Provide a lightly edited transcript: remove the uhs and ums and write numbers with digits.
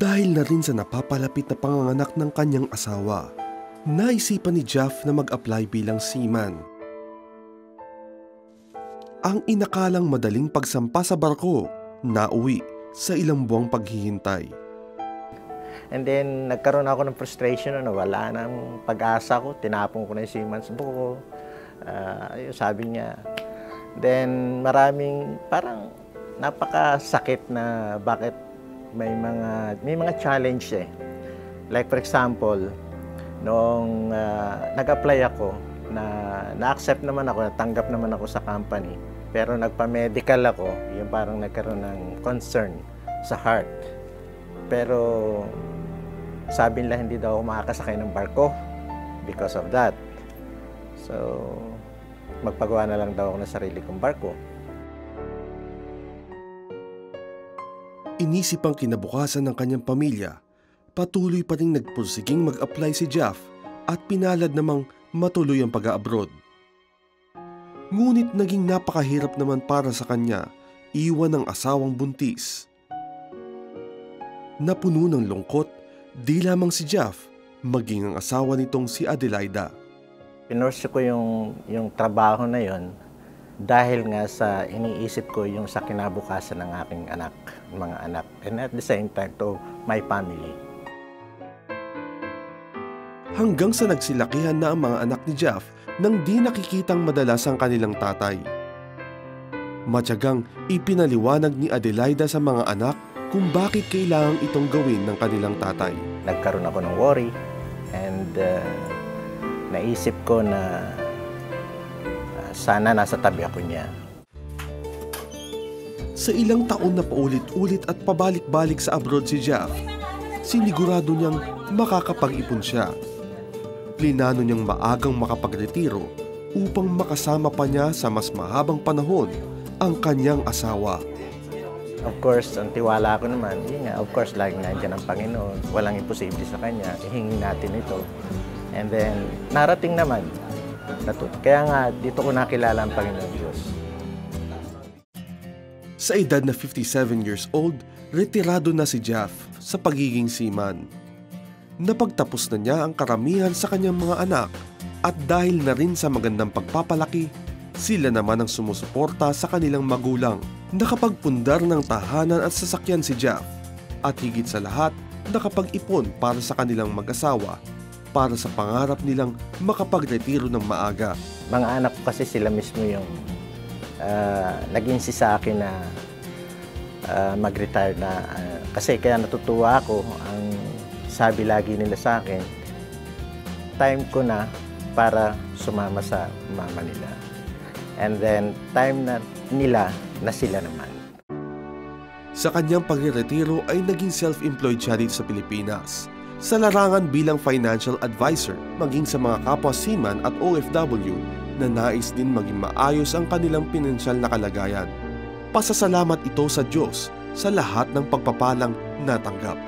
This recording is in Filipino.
Dahil na rin sa napapalapit na panganganak ng kanyang asawa, naisipan ni Jeff na mag-apply bilang seaman. Ang inakalang madaling pagsampa sa barko, nauwi sa ilang buwang paghihintay. And then, nagkaroon ako ng frustration na wala nang pag-asa ko. Tinapon ko na yung seaman's book ko. Sabi niya. Then, parang napakasakit na bakit may mga challenge eh. Like for example, noong nag-apply ako, na-accept naman ako, natanggap naman ako sa company. Pero nagpa-medical ako, yung parang nagkaroon ng concern sa heart. Pero sabi nila hindi daw ako makakasakay ng barko because of that. So, magpagawa na lang daw ako ng sarili kong barko. Inisip ang kinabukasan ng kanyang pamilya, patuloy pa rin nagpursiging mag-apply si Jeff at pinalad namang matuloy ang pag-abroad. Ngunit naging napakahirap naman para sa kanya iwan ang asawang buntis. Napuno ng lungkot, di lamang si Jeff, maging ang asawa nitong si Adelaida. Pinursyo ko yung trabaho na yon dahil nga sa iniisip ko yung sa kinabukasan ng aking mga anak, and at the same time to my family. Hanggang sa nagsilakihan na ang mga anak ni Jeff nang di nakikitang madalas ang kanilang tatay. Matyagang ipinaliwanag ni Adelaida sa mga anak kung bakit kailangang itong gawin ng kanilang tatay. Nagkaroon ako ng worry and naisip ko na sana nasa tabi ako niya. Sa ilang taon na paulit-ulit at pabalik-balik sa abroad si Jeff, sinigurado niyang makakapag-ipon siya. Plinano niyang maagang makapagretiro upang makasama pa niya sa mas mahabang panahon ang kanyang asawa. Of course, ang tiwala ko naman, yun nga, of course, laging nandiyan ang Panginoon. Walang imposible sa Kanya. Ihingin natin ito. And then, narating naman. Kaya nga, dito ko nakilala ang Panginoon Diyos. Sa edad na 57 years old, retirado na si Jeff sa pagiging seaman. Napagtapos na niya ang karamihan sa kanyang mga anak at dahil na rin sa magandang pagpapalaki, sila naman ang sumusuporta sa kanilang magulang. Nakapagpundar ng tahanan at sasakyan si Jeff at higit sa lahat, nakapag-ipon para sa kanilang mag-asawa para sa pangarap nilang makapagretiro ng maaga. Mga anak ko kasi sila mismo yung nag-insist sa akin na mag-retire na. Kasi kaya natutuwa ako, ang sabi lagi nila sa akin, time ko na para sumama sa mama nila. And then, time na nila na sila naman. Sa kanyang pagre-retiro ay naging self-employed siya dito sa Pilipinas. Sa larangan bilang financial advisor, maging sa mga kapwa seaman at OFW na nais din maging maayos ang kanilang pinansyal na kalagayan. Pasasalamat ito sa Diyos sa lahat ng pagpapalang natanggap.